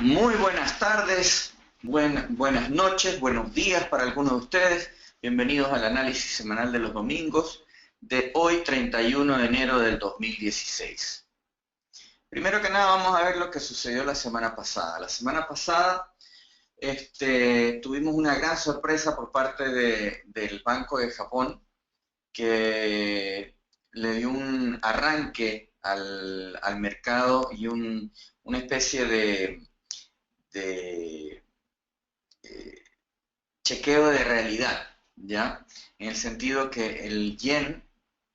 Muy buenas tardes, buenas noches, buenos días para algunos de ustedes. Bienvenidos al análisis semanal de los domingos de hoy, 31 de enero del 2016. Primero que nada vamos a ver lo que sucedió la semana pasada. La semana pasada tuvimos una gran sorpresa por parte del Banco de Japón que le dio un arranque al mercado y una especie de chequeo de realidad, ¿ya? En el sentido que el yen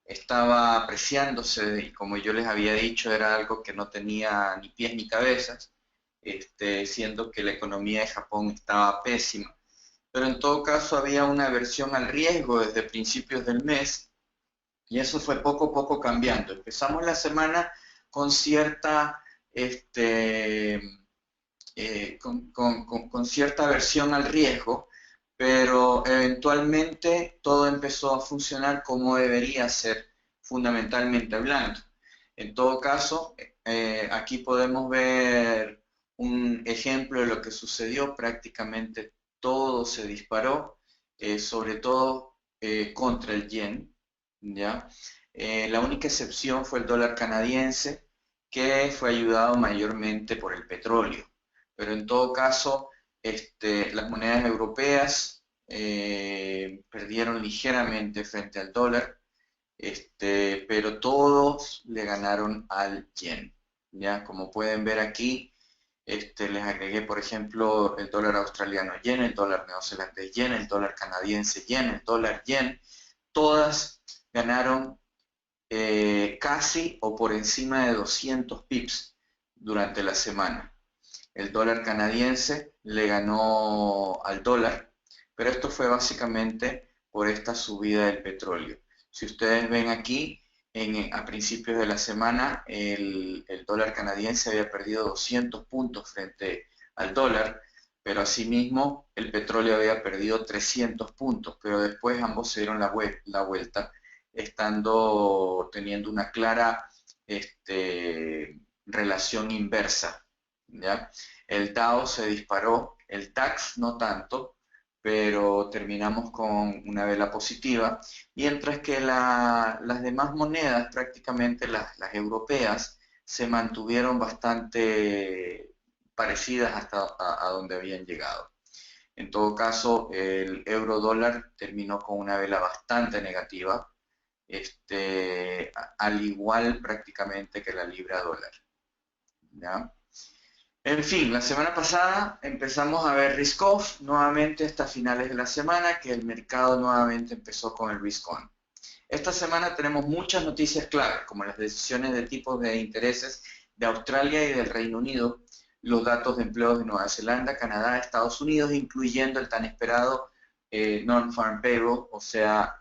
estaba apreciándose y como yo les había dicho era algo que no tenía ni pies ni cabezas, siendo que la economía de Japón estaba pésima. Pero en todo caso había una aversión al riesgo desde principios del mes y eso fue poco a poco cambiando. Empezamos la semana con cierta con cierta aversión al riesgo, pero eventualmente todo empezó a funcionar como debería ser, fundamentalmente hablando. En todo caso, aquí podemos ver un ejemplo de lo que sucedió. Prácticamente todo se disparó, sobre todo contra el yen, ¿ya? La única excepción fue el dólar canadiense, que fue ayudado mayormente por el petróleo. Pero en todo caso, las monedas europeas perdieron ligeramente frente al dólar, pero todos le ganaron al yen. ¿Ya? Como pueden ver aquí, les agregué, por ejemplo, el dólar australiano yen, el dólar neozelandés yen, el dólar canadiense yen, el dólar yen. Todas ganaron casi o por encima de 200 pips durante la semana. El dólar canadiense le ganó al dólar, pero esto fue básicamente por esta subida del petróleo. Si ustedes ven aquí, a principios de la semana, el dólar canadiense había perdido 200 puntos frente al dólar, pero asimismo el petróleo había perdido 300 puntos, pero después ambos se dieron la vuelta, teniendo una clara relación inversa, ¿ya? El Dow se disparó, el DAX no tanto, pero terminamos con una vela positiva, mientras que las demás monedas, prácticamente las europeas, se mantuvieron bastante parecidas hasta a donde habían llegado. En todo caso, el euro dólar terminó con una vela bastante negativa, al igual prácticamente que la libra dólar, ¿ya? En fin, la semana pasada empezamos a ver risk off nuevamente hasta finales de la semana, que el mercado nuevamente empezó con el risk on. Esta semana tenemos muchas noticias claves, como las decisiones de tipos de intereses de Australia y del Reino Unido, los datos de empleo de Nueva Zelanda, Canadá, Estados Unidos, incluyendo el tan esperado non-farm payroll, o sea,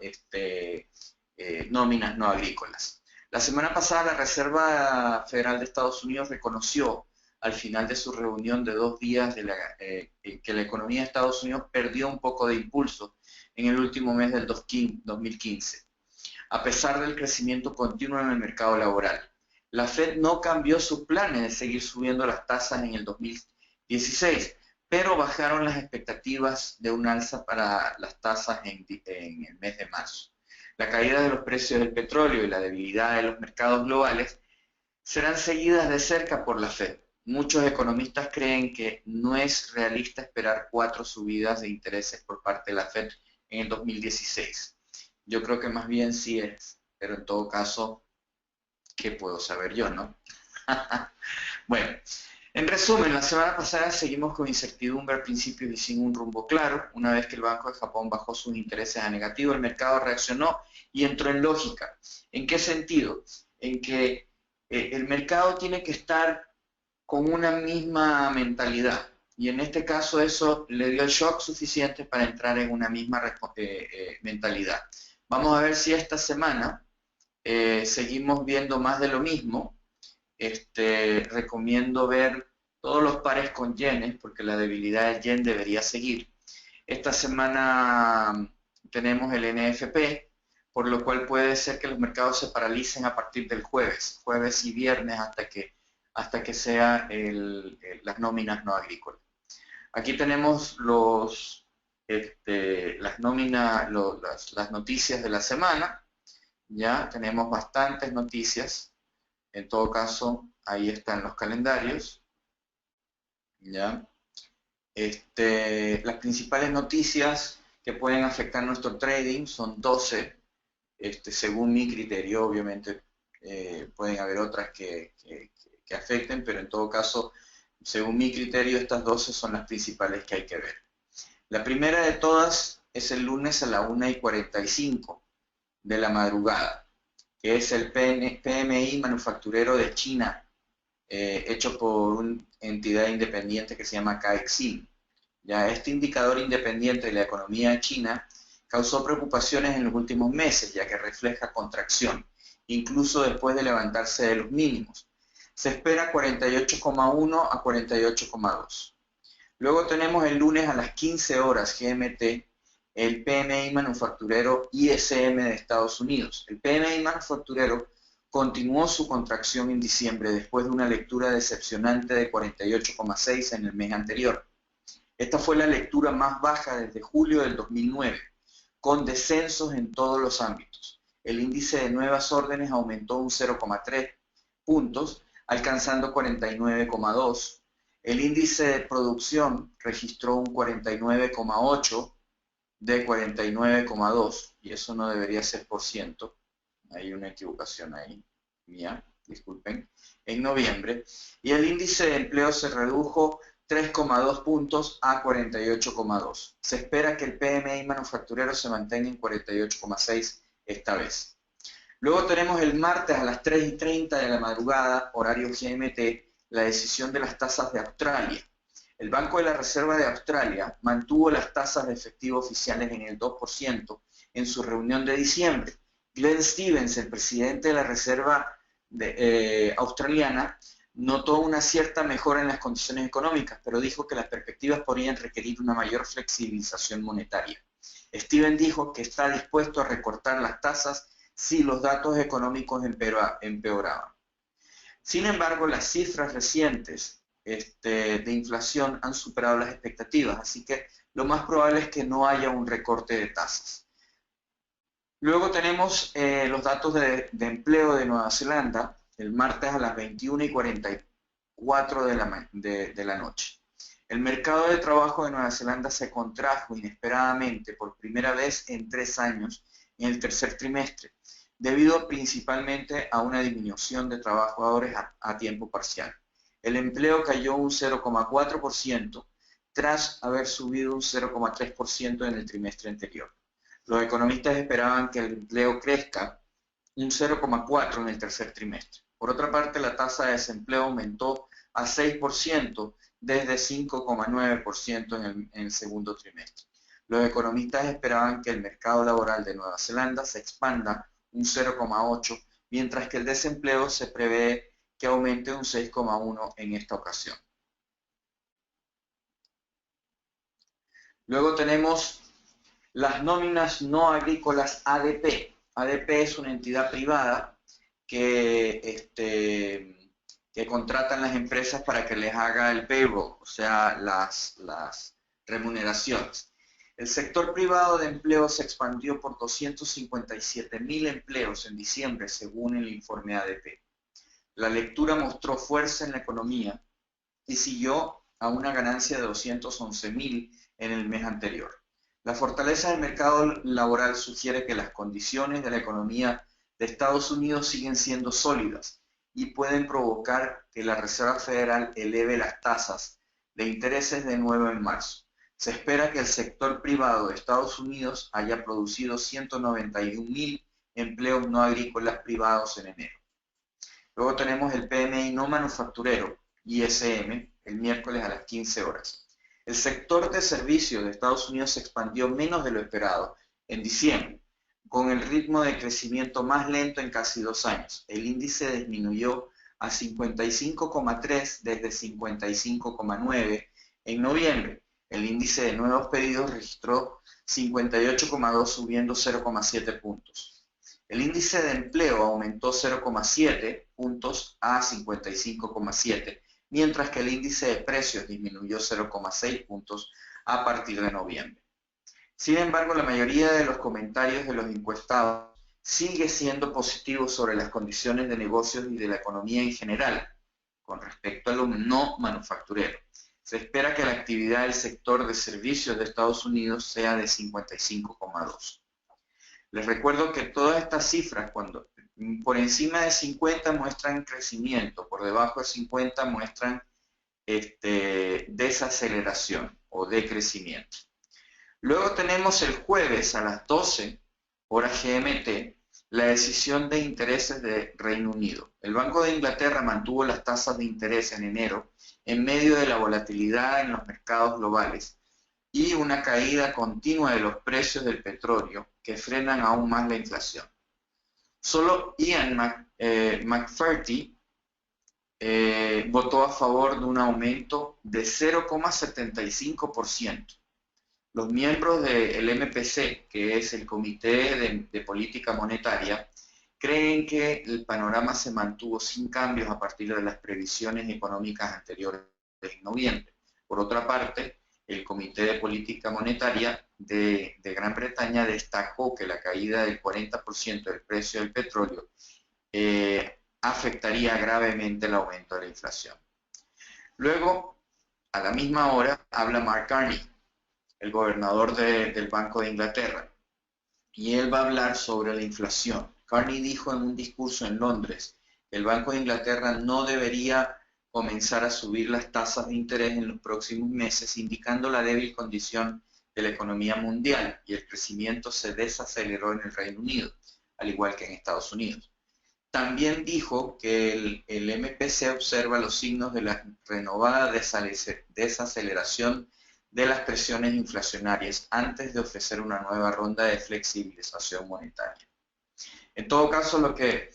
nóminas no agrícolas. La semana pasada la Reserva Federal de Estados Unidos reconoció al final de su reunión de 2 días que la economía de Estados Unidos perdió un poco de impulso en el último mes del 2015, a pesar del crecimiento continuo en el mercado laboral. La Fed no cambió sus planes de seguir subiendo las tasas en el 2016, pero bajaron las expectativas de un alza para las tasas en el mes de marzo. La caída de los precios del petróleo y la debilidad de los mercados globales serán seguidas de cerca por la Fed. Muchos economistas creen que no es realista esperar 4 subidas de intereses por parte de la Fed en el 2016. Yo creo que más bien sí es, pero en todo caso, ¿qué puedo saber yo, no? Bueno, en resumen, la semana pasada seguimos con incertidumbre al principio y sin un rumbo claro. Una vez que el Banco de Japón bajó sus intereses a negativo, el mercado reaccionó y entró en lógica. ¿En qué sentido? En que el mercado tiene que estar con una misma mentalidad. Y en este caso eso le dio el shock suficiente para entrar en una misma mentalidad. Vamos a ver si esta semana seguimos viendo más de lo mismo. Recomiendo ver todos los pares con yenes, porque la debilidad del yen debería seguir. Esta semana tenemos el NFP, por lo cual puede ser que los mercados se paralicen a partir del jueves y viernes, hasta que sea las nóminas no agrícolas. Aquí tenemos las nóminas, las noticias de la semana. Ya tenemos bastantes noticias. En todo caso, ahí están los calendarios. ¿Ya? Las principales noticias que pueden afectar nuestro trading son 12, según mi criterio. Obviamente pueden haber otras que afecten, pero en todo caso, según mi criterio, estas 12 son las principales que hay que ver. La primera de todas es el lunes a la 1:45 de la madrugada, que es el PMI manufacturero de China, hecho por una entidad independiente que se llama Caixin. Ya este indicador independiente de la economía china causó preocupaciones en los últimos meses, ya que refleja contracción, incluso después de levantarse de los mínimos. Se espera 48,1 a 48,2. Luego tenemos el lunes a las 15 horas GMT el PMI manufacturero ISM de Estados Unidos. El PMI manufacturero continuó su contracción en diciembre después de una lectura decepcionante de 48,6 en el mes anterior. Esta fue la lectura más baja desde julio del 2009, con descensos en todos los ámbitos. El índice de nuevas órdenes aumentó un 0,3 puntos, alcanzando 49,2. El índice de producción registró un 49,8 de 49,2, y eso no debería ser por ciento. Hay una equivocación ahí, mía, disculpen, en noviembre. Y el índice de empleo se redujo 3,2 puntos a 48,2. Se espera que el PMI manufacturero se mantenga en 48,6 esta vez. Luego tenemos el martes a las 3:30 de la madrugada, horario GMT, la decisión de las tasas de Australia. El Banco de la Reserva de Australia mantuvo las tasas de efectivo oficiales en el 2% en su reunión de diciembre. Glenn Stevens, el presidente de la Reserva australiana, notó una cierta mejora en las condiciones económicas, pero dijo que las perspectivas podrían requerir una mayor flexibilización monetaria. Stevens dijo que está dispuesto a recortar las tasas si los datos económicos empeoraban. Sin embargo, las cifras recientes de inflación han superado las expectativas, así que lo más probable es que no haya un recorte de tasas. Luego tenemos los datos de empleo de Nueva Zelanda, el martes a las 21:44 de la noche. El mercado de trabajo de Nueva Zelanda se contrajo inesperadamente por primera vez en 3 años en el tercer trimestre, debido principalmente a una disminución de trabajadores a tiempo parcial. El empleo cayó un 0,4% tras haber subido un 0,3% en el trimestre anterior. Los economistas esperaban que el empleo crezca un 0,4% en el tercer trimestre. Por otra parte, la tasa de desempleo aumentó a 6% desde 5,9% en el segundo trimestre. Los economistas esperaban que el mercado laboral de Nueva Zelanda se expanda un 0,8%, mientras que el desempleo se prevé que aumente un 6,1% en esta ocasión. Luego tenemos las nóminas no agrícolas ADP. ADP es una entidad privada que contratan las empresas para que les haga el payroll, o sea, las remuneraciones. El sector privado de empleo se expandió por 257.000 empleos en diciembre, según el informe ADP. La lectura mostró fuerza en la economía y siguió a una ganancia de 211.000 en el mes anterior. La fortaleza del mercado laboral sugiere que las condiciones de la economía de Estados Unidos siguen siendo sólidas y pueden provocar que la Reserva Federal eleve las tasas de intereses de nuevo en marzo. Se espera que el sector privado de Estados Unidos haya producido 191.000 empleos no agrícolas privados en enero. Luego tenemos el PMI no manufacturero, ISM, el miércoles a las 15 horas. El sector de servicios de Estados Unidos se expandió menos de lo esperado en diciembre, con el ritmo de crecimiento más lento en casi 2 años. El índice disminuyó a 55,3 desde 55,9 en noviembre. El índice de nuevos pedidos registró 58,2, subiendo 0,7 puntos. El índice de empleo aumentó 0,7 puntos a 55,7, mientras que el índice de precios disminuyó 0,6 puntos a partir de noviembre. Sin embargo, la mayoría de los comentarios de los encuestados sigue siendo positivo sobre las condiciones de negocios y de la economía en general, con respecto a lo no manufacturero. Se espera que la actividad del sector de servicios de Estados Unidos sea de 55,2. Les recuerdo que todas estas cifras, cuando por encima de 50 muestran crecimiento, por debajo de 50 muestran desaceleración o decrecimiento. Luego tenemos el jueves a las 12, hora GMT, la decisión de intereses de Reino Unido. El Banco de Inglaterra mantuvo las tasas de interés en enero en medio de la volatilidad en los mercados globales y una caída continua de los precios del petróleo que frenan aún más la inflación. Solo Ian McFerty votó a favor de un aumento de 0,75%. Los miembros del MPC, que es el Comité de Política Monetaria, creen que el panorama se mantuvo sin cambios a partir de las previsiones económicas anteriores en noviembre. Por otra parte, el Comité de Política Monetaria de Gran Bretaña destacó que la caída del 40% del precio del petróleo afectaría gravemente el aumento de la inflación. Luego, a la misma hora, habla Mark Carney, el gobernador del Banco de Inglaterra, y él va a hablar sobre la inflación. Carney dijo en un discurso en Londres que el Banco de Inglaterra no debería comenzar a subir las tasas de interés en los próximos meses, indicando la débil condición de la economía mundial, y el crecimiento se desaceleró en el Reino Unido, al igual que en Estados Unidos. También dijo que el MPC observa los signos de la renovada desaceleración de las presiones inflacionarias antes de ofrecer una nueva ronda de flexibilización monetaria. En todo caso, lo que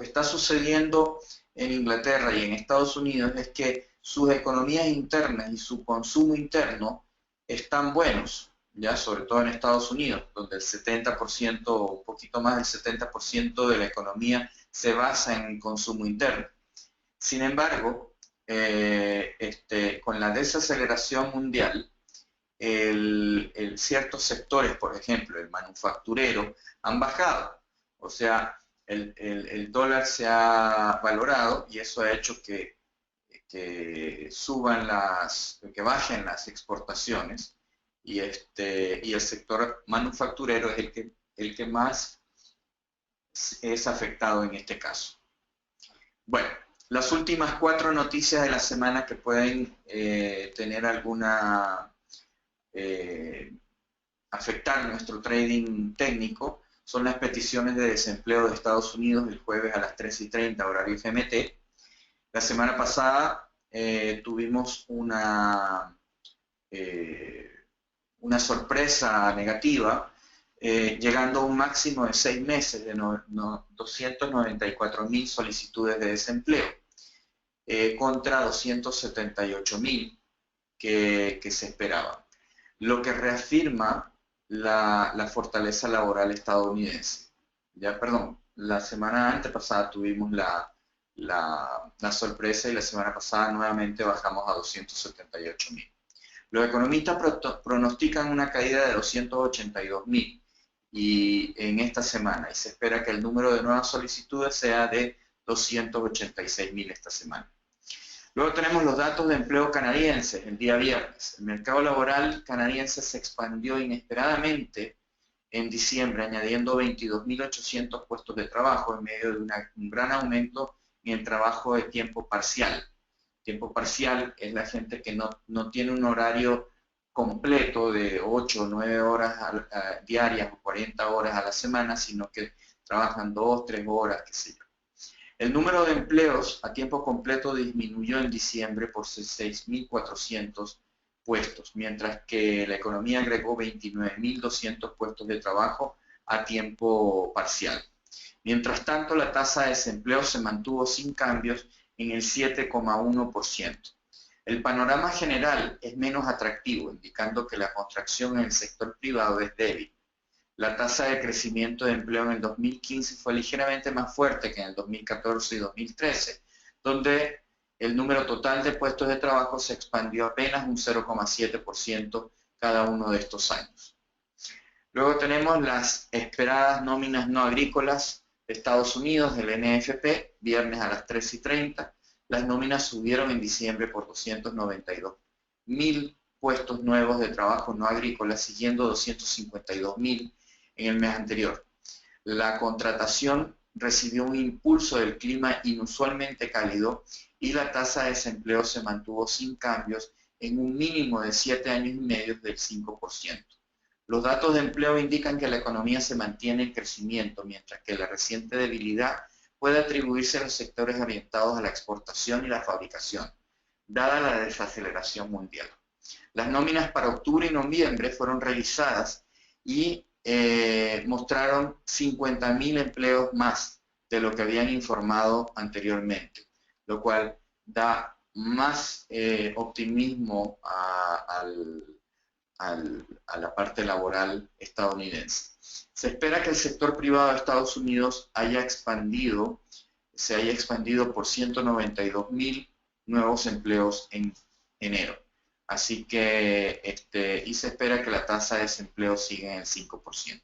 está sucediendo en Inglaterra y en Estados Unidos es que sus economías internas y su consumo interno están buenos, ya sobre todo en Estados Unidos, donde el 70% o un poquito más del 70% de la economía se basa en el consumo interno. Sin embargo, con la desaceleración mundial, ciertos sectores, por ejemplo, el manufacturero, han bajado. O sea, el dólar se ha valorado y eso ha hecho que bajen las exportaciones y el sector manufacturero es el que más es afectado en este caso. Bueno, las últimas 4 noticias de la semana que pueden tener alguna afectar nuestro trading técnico son las peticiones de desempleo de Estados Unidos el jueves a las 3:30 horario GMT. La semana pasada tuvimos una sorpresa negativa, llegando a un máximo de 6 meses de 294.000 solicitudes de desempleo, contra 278.000 que se esperaban, lo que reafirma la fortaleza laboral estadounidense. La semana antepasada tuvimos la sorpresa y la semana pasada nuevamente bajamos a 278.000. Los economistas pronostican una caída de 282.000 en esta semana, y se espera que el número de nuevas solicitudes sea de 286.000 esta semana. Luego tenemos los datos de empleo canadienses el día viernes. El mercado laboral canadiense se expandió inesperadamente en diciembre, añadiendo 22.800 puestos de trabajo en medio de un gran aumento en el trabajo de tiempo parcial. Tiempo parcial es la gente que no tiene un horario completo de 8 o 9 horas diarias o 40 horas a la semana, sino que trabajan 2, 3 horas, qué sé yo. El número de empleos a tiempo completo disminuyó en diciembre por 6.400 puestos, mientras que la economía agregó 29.200 puestos de trabajo a tiempo parcial. Mientras tanto, la tasa de desempleo se mantuvo sin cambios en el 7,1%. El panorama general es menos atractivo, indicando que la contracción en el sector privado es débil. La tasa de crecimiento de empleo en el 2015 fue ligeramente más fuerte que en el 2014 y 2013, donde el número total de puestos de trabajo se expandió apenas un 0,7% cada uno de estos años. Luego tenemos las esperadas nóminas no agrícolas de Estados Unidos del NFP, viernes a las 3:30. Las nóminas subieron en diciembre por 292.000 puestos nuevos de trabajo no agrícolas, siguiendo 252.000 en el mes anterior. La contratación recibió un impulso del clima inusualmente cálido y la tasa de desempleo se mantuvo sin cambios en un mínimo de 7 años y medio del 5%. Los datos de empleo indican que la economía se mantiene en crecimiento, mientras que la reciente debilidad puede atribuirse a los sectores orientados a la exportación y la fabricación, dada la desaceleración mundial. Las nóminas para octubre y noviembre fueron revisadas y mostraron 50.000 empleos más de lo que habían informado anteriormente, lo cual da más optimismo a la parte laboral estadounidense. Se espera que el sector privado de Estados Unidos se haya expandido por 192.000 nuevos empleos en enero. Así que, y se espera que la tasa de desempleo siga en el 5%.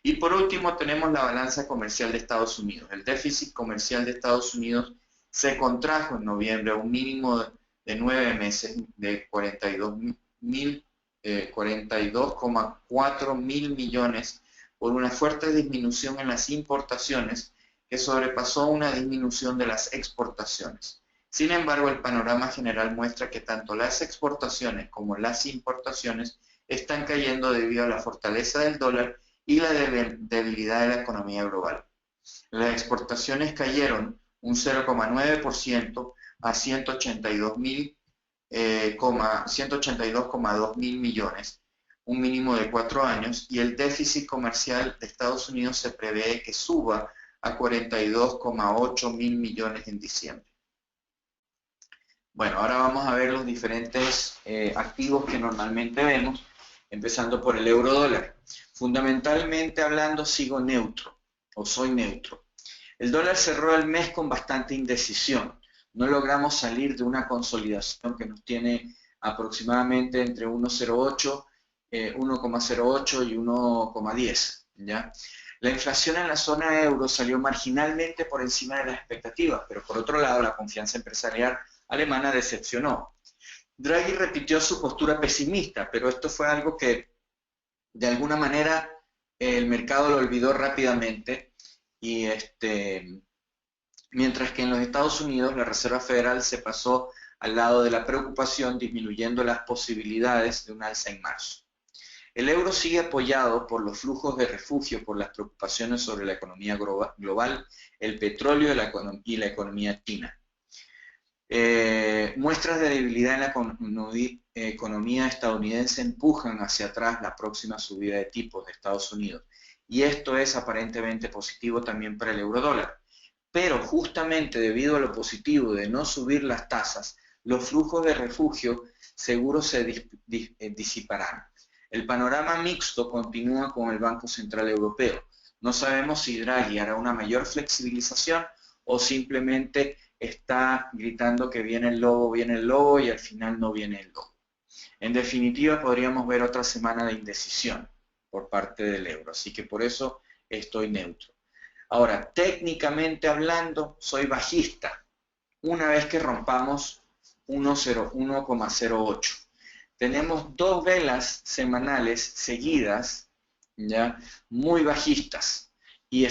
Y por último tenemos la balanza comercial de Estados Unidos. El déficit comercial de Estados Unidos se contrajo en noviembre a un mínimo de 9 meses de 42,4 mil millones por una fuerte disminución en las importaciones que sobrepasó una disminución de las exportaciones. Sin embargo, el panorama general muestra que tanto las exportaciones como las importaciones están cayendo debido a la fortaleza del dólar y la debilidad de la economía global. Las exportaciones cayeron un 0,9% a 182,2 mil millones, un mínimo de 4 años, y el déficit comercial de Estados Unidos se prevé que suba a 42,8 mil millones en diciembre. Bueno, ahora vamos a ver los diferentes activos que normalmente vemos, empezando por el euro dólar. Fundamentalmente hablando, sigo neutro, o soy neutro. El dólar cerró el mes con bastante indecisión. No logramos salir de una consolidación que nos tiene aproximadamente entre 1,08 y 1,10, ¿ya? La inflación en la zona euro salió marginalmente por encima de las expectativas, pero por otro lado la confianza empresarial alemana decepcionó. Draghi repitió su postura pesimista, pero esto fue algo que de alguna manera el mercado lo olvidó rápidamente y mientras que en los Estados Unidos la Reserva Federal se pasó al lado de la preocupación, disminuyendo las posibilidades de un alza en marzo. El euro sigue apoyado por los flujos de refugio por las preocupaciones sobre la economía global, el petróleo y la economía china. Muestras de debilidad en la economía estadounidense empujan hacia atrás la próxima subida de tipos de Estados Unidos. Y esto es aparentemente positivo también para el eurodólar. Pero justamente debido a lo positivo de no subir las tasas, los flujos de refugio seguro se disiparán. El panorama mixto continúa con el Banco Central Europeo. No sabemos si Draghi hará una mayor flexibilización o simplemente está gritando que viene el lobo y al final no viene el lobo. En definitiva, podríamos ver otra semana de indecisión por parte del euro, así que por eso estoy neutro. Ahora, técnicamente hablando, soy bajista una vez que rompamos 1,08. Tenemos dos velas semanales seguidas, ya, muy bajistas, y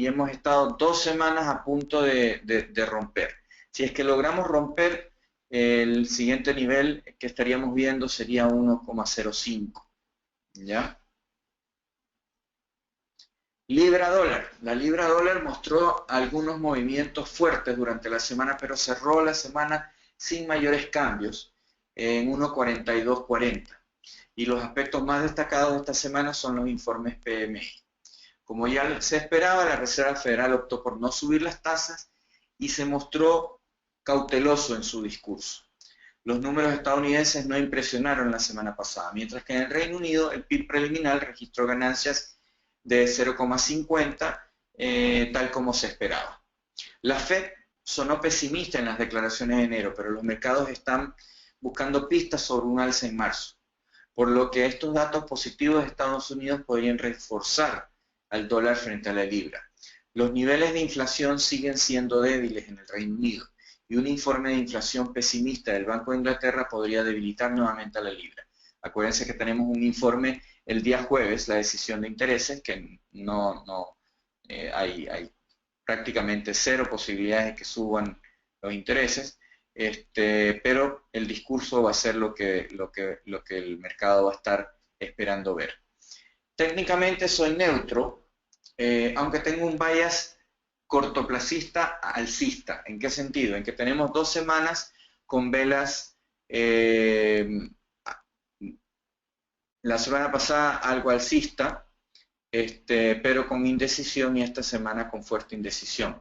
hemos estado 2 semanas a punto de romper. Si es que logramos romper, el siguiente nivel que estaríamos viendo sería 1,05, ¿ya? Libra dólar. La libra dólar mostró algunos movimientos fuertes durante la semana, pero cerró la semana sin mayores cambios en 1,4240. Y los aspectos más destacados de esta semana son los informes PMI. Como ya se esperaba, la Reserva Federal optó por no subir las tasas y se mostró cauteloso en su discurso. Los números estadounidenses no impresionaron la semana pasada, mientras que en el Reino Unido el PIB preliminar registró ganancias de 0,50, tal como se esperaba. La Fed sonó pesimista en las declaraciones de enero, pero los mercados están buscando pistas sobre un alza en marzo, por lo que estos datos positivos de Estados Unidos podrían reforzar al dólar frente a la libra. Los niveles de inflación siguen siendo débiles en el Reino Unido y un informe de inflación pesimista del Banco de Inglaterra podría debilitar nuevamente a la libra. Acuérdense que tenemos un informe el día jueves, la decisión de intereses, que hay prácticamente cero posibilidades de que suban los intereses, pero el discurso va a ser lo que el mercado va a estar esperando ver. Técnicamente soy neutro, aunque tengo un bias cortoplacista alcista. ¿En qué sentido? En que tenemos 2 semanas con velas, la semana pasada algo alcista, pero con indecisión, y esta semana con fuerte indecisión.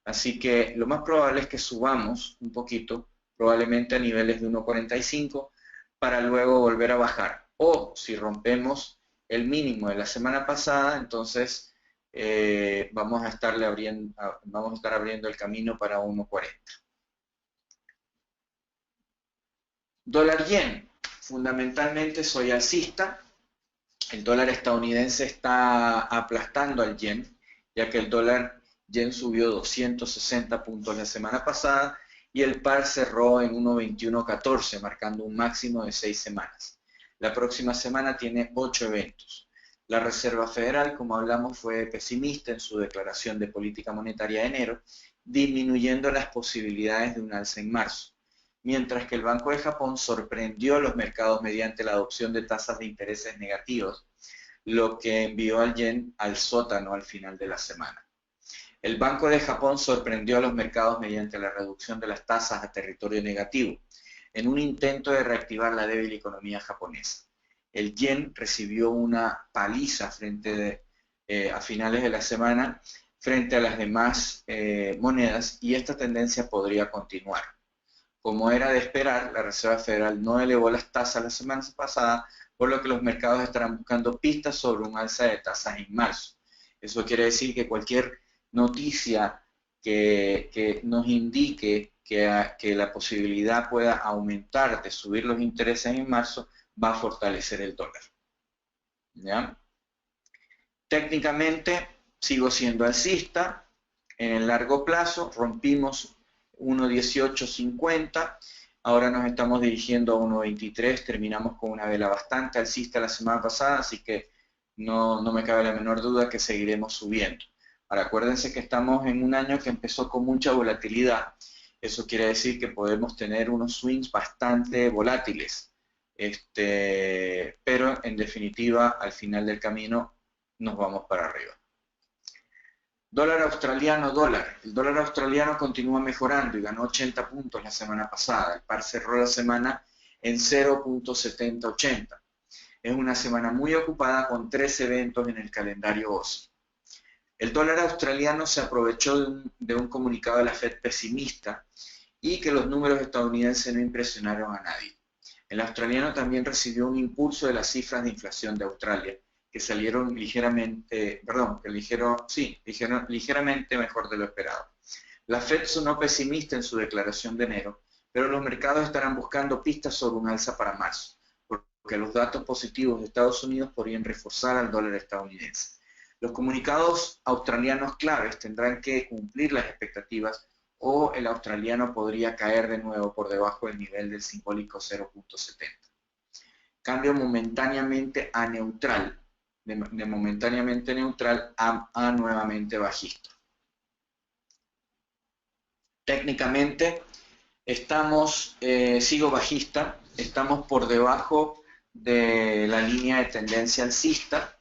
Así que lo más probable es que subamos un poquito, probablemente a niveles de 1.45, para luego volver a bajar. O si rompemos el mínimo de la semana pasada, entonces vamos a estar abriendo el camino para 1.40. Dólar yen. Fundamentalmente soy alcista. El dólar estadounidense está aplastando al yen, ya que el dólar yen subió 260 puntos la semana pasada y el par cerró en 1.2114, marcando un máximo de 6 semanas. La próxima semana tiene 8 eventos. La Reserva Federal, como hablamos, fue pesimista en su declaración de política monetaria de enero, disminuyendo las posibilidades de un alza en marzo, mientras que el Banco de Japón sorprendió a los mercados mediante la adopción de tasas de intereses negativos, lo que envió al yen al sótano al final de la semana. El Banco de Japón sorprendió a los mercados mediante la reducción de las tasas a territorio negativo, en un intento de reactivar la débil economía japonesa. El yen recibió una paliza a finales de la semana frente a las demás monedas, y esta tendencia podría continuar. Como era de esperar, la Reserva Federal no elevó las tasas la semana pasada, por lo que los mercados estarán buscando pistas sobre un alza de tasas en marzo. Eso quiere decir que cualquier noticia que nos indique que la posibilidad pueda aumentar de subir los intereses en marzo va a fortalecer el dólar. ¿Ya? Técnicamente sigo siendo alcista. En el largo plazo rompimos 1.1850, ahora nos estamos dirigiendo a 1.23, terminamos con una vela bastante alcista la semana pasada, así que no me cabe la menor duda que seguiremos subiendo. Ahora acuérdense que estamos en un año que empezó con mucha volatilidad. Eso quiere decir que podemos tener unos swings bastante volátiles, pero en definitiva al final del camino nos vamos para arriba. Dólar australiano, dólar. El dólar australiano continúa mejorando y ganó 80 puntos la semana pasada. El par cerró la semana en 0.7080. Es una semana muy ocupada con 3 eventos en el calendario OSI. El dólar australiano se aprovechó de un comunicado de la Fed pesimista y que los números estadounidenses no impresionaron a nadie. El australiano también recibió un impulso de las cifras de inflación de Australia, que salieron ligeramente mejor de lo esperado. La Fed sonó pesimista en su declaración de enero, pero los mercados estarán buscando pistas sobre un alza para marzo, porque los datos positivos de Estados Unidos podrían reforzar al dólar estadounidense. Los comunicados australianos claves tendrán que cumplir las expectativas o el australiano podría caer de nuevo por debajo del nivel del simbólico 0.70. Cambio momentáneamente a neutral, de momentáneamente neutral a nuevamente bajista. Técnicamente sigo bajista, estamos por debajo de la línea de tendencia alcista.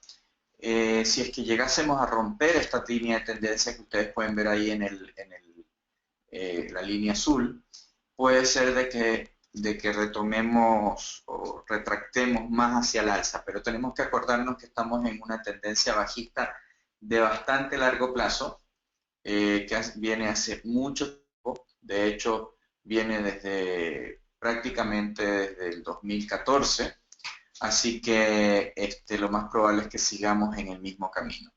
Si es que llegásemos a romper esta línea de tendencia que ustedes pueden ver ahí en la línea azul, puede ser de que retomemos o retractemos más hacia el alza, pero tenemos que acordarnos que estamos en una tendencia bajista de bastante largo plazo, que viene hace mucho tiempo. De hecho viene desde prácticamente desde el 2014, así que lo más probable es que sigamos en el mismo camino.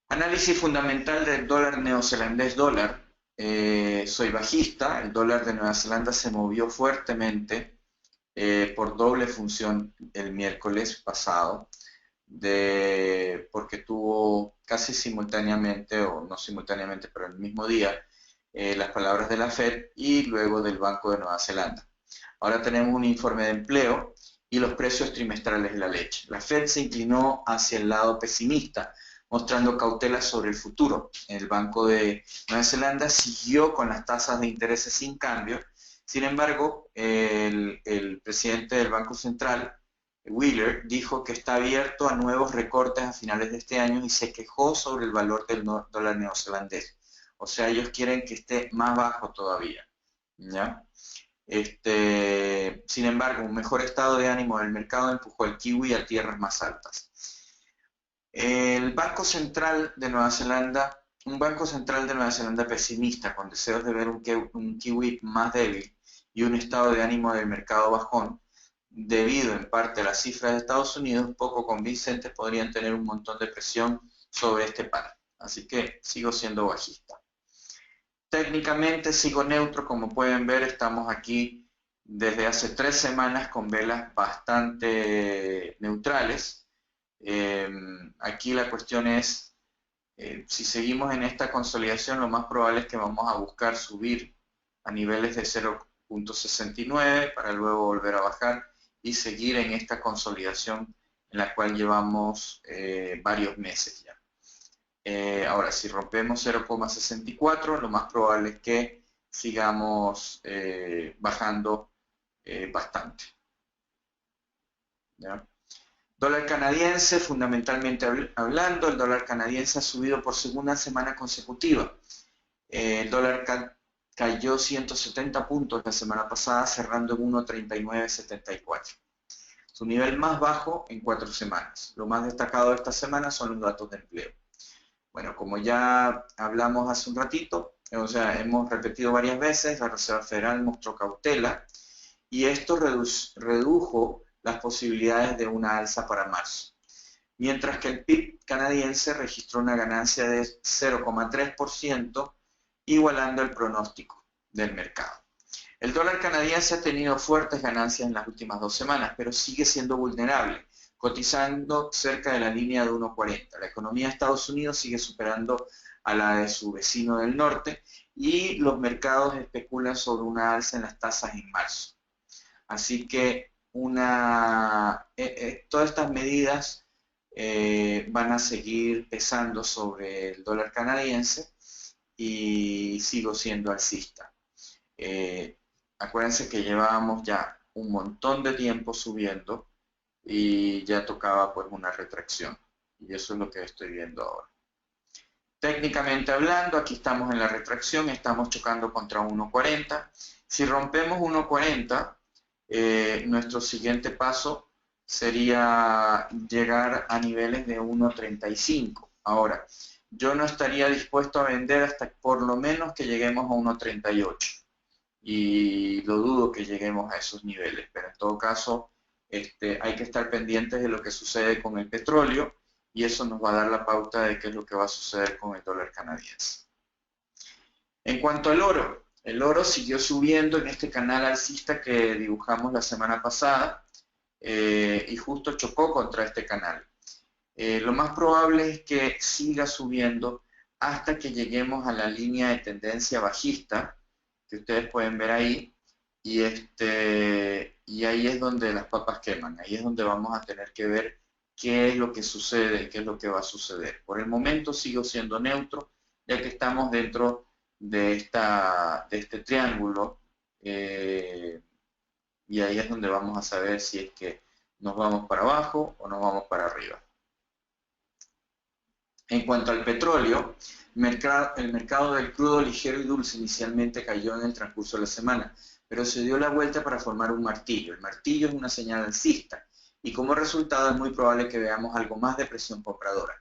Análisis fundamental del dólar neozelandés dólar. Soy bajista, el dólar de Nueva Zelanda se movió fuertemente por doble función el miércoles pasado, porque tuvo casi simultáneamente, o no simultáneamente, pero el mismo día, las palabras de la Fed y luego del Banco de Nueva Zelanda. Ahora tenemos un informe de empleo y los precios trimestrales de la leche. La Fed se inclinó hacia el lado pesimista, mostrando cautela sobre el futuro. El Banco de Nueva Zelanda siguió con las tasas de intereses sin cambio. Sin embargo, el presidente del Banco Central, Wheeler, dijo que está abierto a nuevos recortes a finales de este año y se quejó sobre el valor del dólar neozelandés. O sea, ellos quieren que esté más bajo todavía, ¿ya? Sin embargo, un mejor estado de ánimo del mercado empujó el kiwi a tierras más altas. El Banco Central de Nueva Zelanda, un Banco Central de Nueva Zelanda pesimista, con deseos de ver un kiwi más débil y un estado de ánimo del mercado bajón, debido en parte a las cifras de Estados Unidos poco convincentes, podrían tener un montón de presión sobre este par. Así que sigo siendo bajista. Técnicamente sigo neutro, como pueden ver, estamos aquí desde hace 3 semanas con velas bastante neutrales. Aquí la cuestión es, si seguimos en esta consolidación, lo más probable es que vamos a buscar subir a niveles de 0.69 para luego volver a bajar y seguir en esta consolidación en la cual llevamos varios meses ya. Ahora, si rompemos 0.64, lo más probable es que sigamos bajando bastante. ¿Ya? Dólar canadiense, fundamentalmente hablando, el dólar canadiense ha subido por segunda semana consecutiva. El dólar cayó 170 puntos la semana pasada, cerrando en 1.3974. Su nivel más bajo en 4 semanas. Lo más destacado de esta semana son los datos de empleo. Bueno, como ya hablamos hace un ratito, o sea, hemos repetido varias veces, la Reserva Federal mostró cautela y esto redujo las posibilidades de una alza para marzo. Mientras que el PIB canadiense registró una ganancia de 0,3%, igualando el pronóstico del mercado. El dólar canadiense ha tenido fuertes ganancias en las últimas 2 semanas, pero sigue siendo vulnerable, cotizando cerca de la línea de 1.40. La economía de Estados Unidos sigue superando a la de su vecino del norte y los mercados especulan sobre una alza en las tasas en marzo. Así que todas estas medidas van a seguir pesando sobre el dólar canadiense y sigo siendo alcista. Acuérdense que llevábamos ya un montón de tiempo subiendo y ya tocaba pues una retracción y eso es lo que estoy viendo ahora. Técnicamente hablando, aquí estamos en la retracción, estamos chocando contra 1.40. Si rompemos 1.40, nuestro siguiente paso sería llegar a niveles de 1.35. Ahora, yo no estaría dispuesto a vender hasta por lo menos que lleguemos a 1.38 y lo dudo que lleguemos a esos niveles, pero en todo caso hay que estar pendientes de lo que sucede con el petróleo y eso nos va a dar la pauta de qué es lo que va a suceder con el dólar canadiense. En cuanto al oro, el oro siguió subiendo en este canal alcista que dibujamos la semana pasada y justo chocó contra este canal. Lo más probable es que siga subiendo hasta que lleguemos a la línea de tendencia bajista, que ustedes pueden ver ahí, y ahí es donde las papas queman, ahí es donde vamos a tener que ver qué es lo que sucede, qué es lo que va a suceder. Por el momento sigo siendo neutro, ya que estamos dentro de este triángulo, y ahí es donde vamos a saber si es que nos vamos para abajo o nos vamos para arriba. En cuanto al petróleo, el mercado del crudo ligero y dulce inicialmente cayó en el transcurso de la semana, pero se dio la vuelta para formar un martillo. El martillo es una señal alcista y como resultado es muy probable que veamos algo más de presión compradora.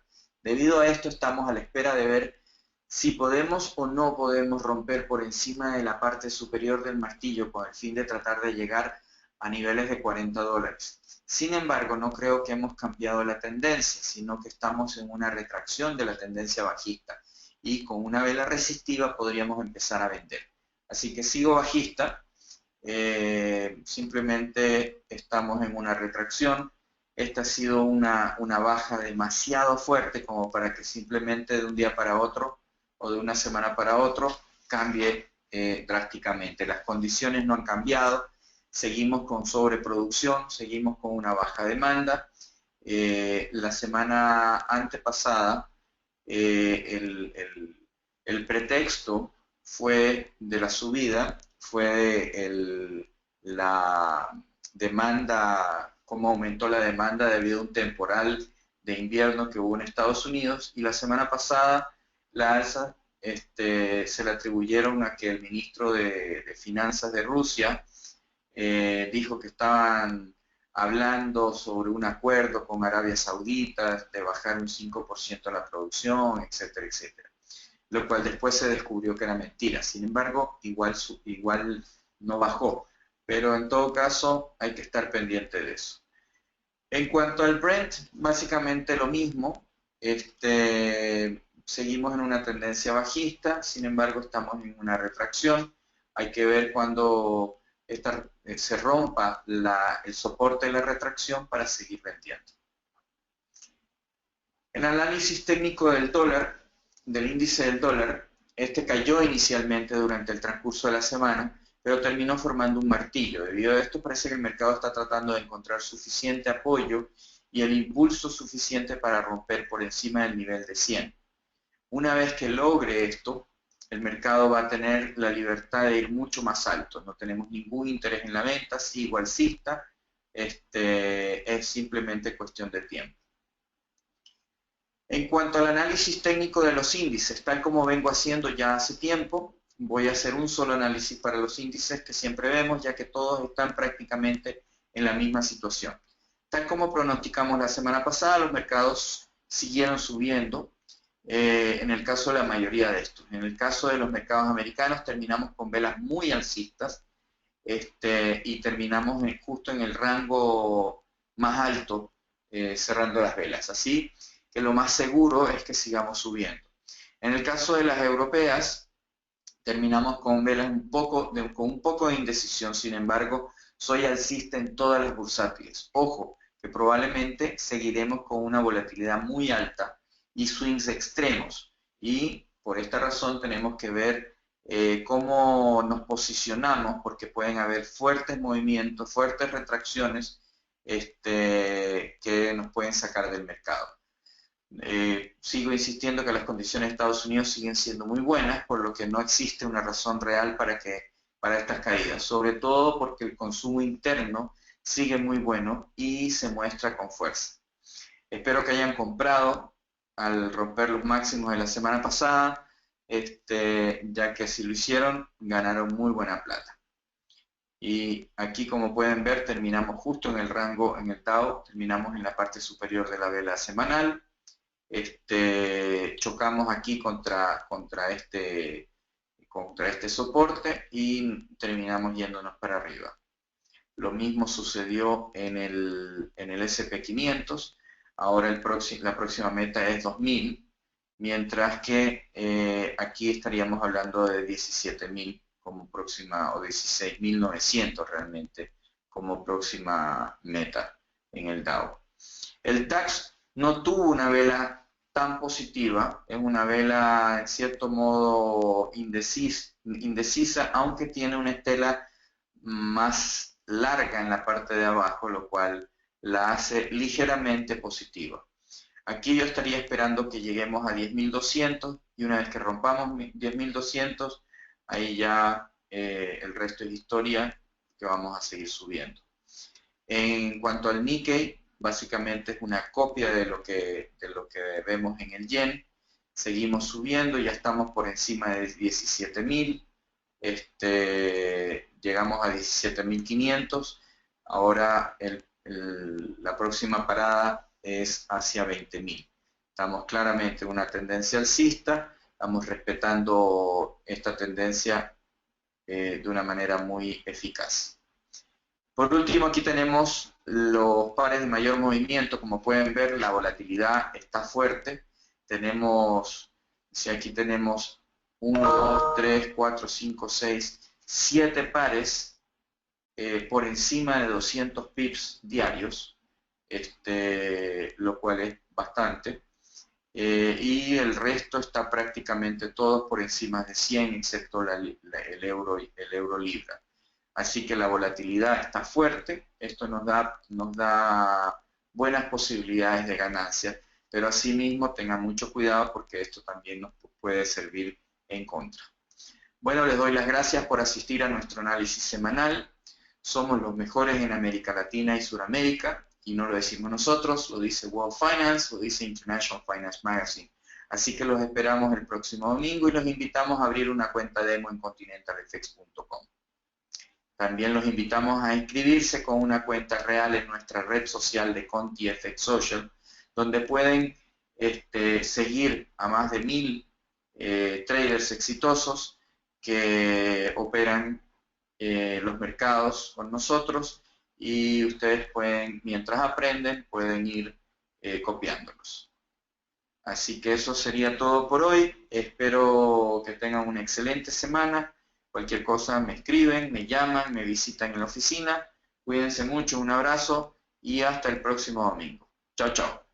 Debido a esto estamos a la espera de ver si podemos o no podemos romper por encima de la parte superior del martillo con el fin de tratar de llegar a niveles de $40. Sin embargo, no creo que hemos cambiado la tendencia, sino que estamos en una retracción de la tendencia bajista y con una vela resistiva podríamos empezar a vender. Así que sigo bajista, simplemente estamos en una retracción. Esta ha sido una baja demasiado fuerte como para que simplemente de un día para otro o de una semana para otro cambie drásticamente. Las condiciones no han cambiado, seguimos con sobreproducción, seguimos con una baja demanda. La semana antepasada el pretexto fue de la subida, fue la demanda, cómo aumentó la demanda debido a un temporal de invierno que hubo en Estados Unidos, y la semana pasada la alza se le atribuyeron a que el ministro de Finanzas de Rusia dijo que estaban hablando sobre un acuerdo con Arabia Saudita de bajar un 5% la producción, etcétera, etcétera. Lo cual después se descubrió que era mentira. Sin embargo, igual no bajó. Pero en todo caso, hay que estar pendiente de eso. En cuanto al Brent, básicamente lo mismo. Seguimos en una tendencia bajista, sin embargo estamos en una retracción. Hay que ver cuando se rompa el soporte de la retracción para seguir vendiendo. El análisis técnico del dólar, del índice del dólar, cayó inicialmente durante el transcurso de la semana, pero terminó formando un martillo. Debido a esto parece que el mercado está tratando de encontrar suficiente apoyo y el impulso suficiente para romper por encima del nivel de 100. Una vez que logre esto, el mercado va a tener la libertad de ir mucho más alto. No tenemos ningún interés en la venta, sigo alcista, es simplemente cuestión de tiempo. En cuanto al análisis técnico de los índices, tal como vengo haciendo ya hace tiempo, voy a hacer un solo análisis para los índices que siempre vemos, ya que todos están prácticamente en la misma situación. Tal como pronosticamos la semana pasada, los mercados siguieron subiendo, en el caso de la mayoría de estos. En el caso de los mercados americanos terminamos con velas muy alcistas y terminamos justo en el rango más alto, cerrando las velas. Así que lo más seguro es que sigamos subiendo. En el caso de las europeas, terminamos con velas con un poco de indecisión. Sin embargo, soy alcista en todas las bursátiles. Ojo, que probablemente seguiremos con una volatilidad muy alta y swings extremos. Y por esta razón tenemos que ver cómo nos posicionamos, porque pueden haber fuertes movimientos, fuertes retracciones que nos pueden sacar del mercado. Sigo insistiendo que las condiciones de Estados Unidos siguen siendo muy buenas, por lo que no existe una razón real para estas caídas, sobre todo porque el consumo interno sigue muy bueno y se muestra con fuerza. Espero que hayan comprado al romper los máximos de la semana pasada, ya que si lo hicieron, ganaron muy buena plata. Y aquí, como pueden ver, terminamos justo en el rango, en el Dow, terminamos en la parte superior de la vela semanal. Chocamos aquí contra este soporte y terminamos yéndonos para arriba. Lo mismo sucedió en el SP500. Ahora la próxima meta es 2000, mientras que aquí estaríamos hablando de 17.000 como próxima, o 16.900 realmente como próxima meta en el Dow. El DAX no tuvo una vela tan positiva, es una vela en cierto modo indecisa, aunque tiene una estela más larga en la parte de abajo, lo cual la hace ligeramente positiva. Aquí yo estaría esperando que lleguemos a 10.200 y una vez que rompamos 10.200, ahí ya el resto es historia, que vamos a seguir subiendo. En cuanto al Nikkei, básicamente es una copia de lo que vemos en el yen. Seguimos subiendo, ya estamos por encima de 17.000. Llegamos a 17.500. Ahora la próxima parada es hacia 20.000. Estamos claramente en una tendencia alcista estamos respetando esta tendencia de una manera muy eficaz. Por último, aquí tenemos los pares de mayor movimiento. Como pueden ver, la volatilidad está fuerte. Tenemos, si aquí tenemos 1, 2, 3, 4, 5, 6, 7 pares por encima de 200 pips diarios, lo cual es bastante. Y el resto está prácticamente todos por encima de 100, excepto el euro libra. Así que la volatilidad está fuerte, esto nos da buenas posibilidades de ganancia, pero asimismo tengan mucho cuidado porque esto también nos puede servir en contra. Bueno, les doy las gracias por asistir a nuestro análisis semanal. Somos los mejores en América Latina y Sudamérica, y no lo decimos nosotros, lo dice World Finance, lo dice International Finance Magazine. Así que los esperamos el próximo domingo y los invitamos a abrir una cuenta demo en continentalfx.com. También los invitamos a inscribirse con una cuenta real en nuestra red social de ContiFX Social, donde pueden seguir a más de 1000 traders exitosos que operan los mercados con nosotros, y ustedes pueden, mientras aprenden, pueden ir copiándolos. Así que eso sería todo por hoy. Espero que tengan una excelente semana. Cualquier cosa me escriben, me llaman, me visitan en la oficina. Cuídense mucho, un abrazo y hasta el próximo domingo. Chao, chao.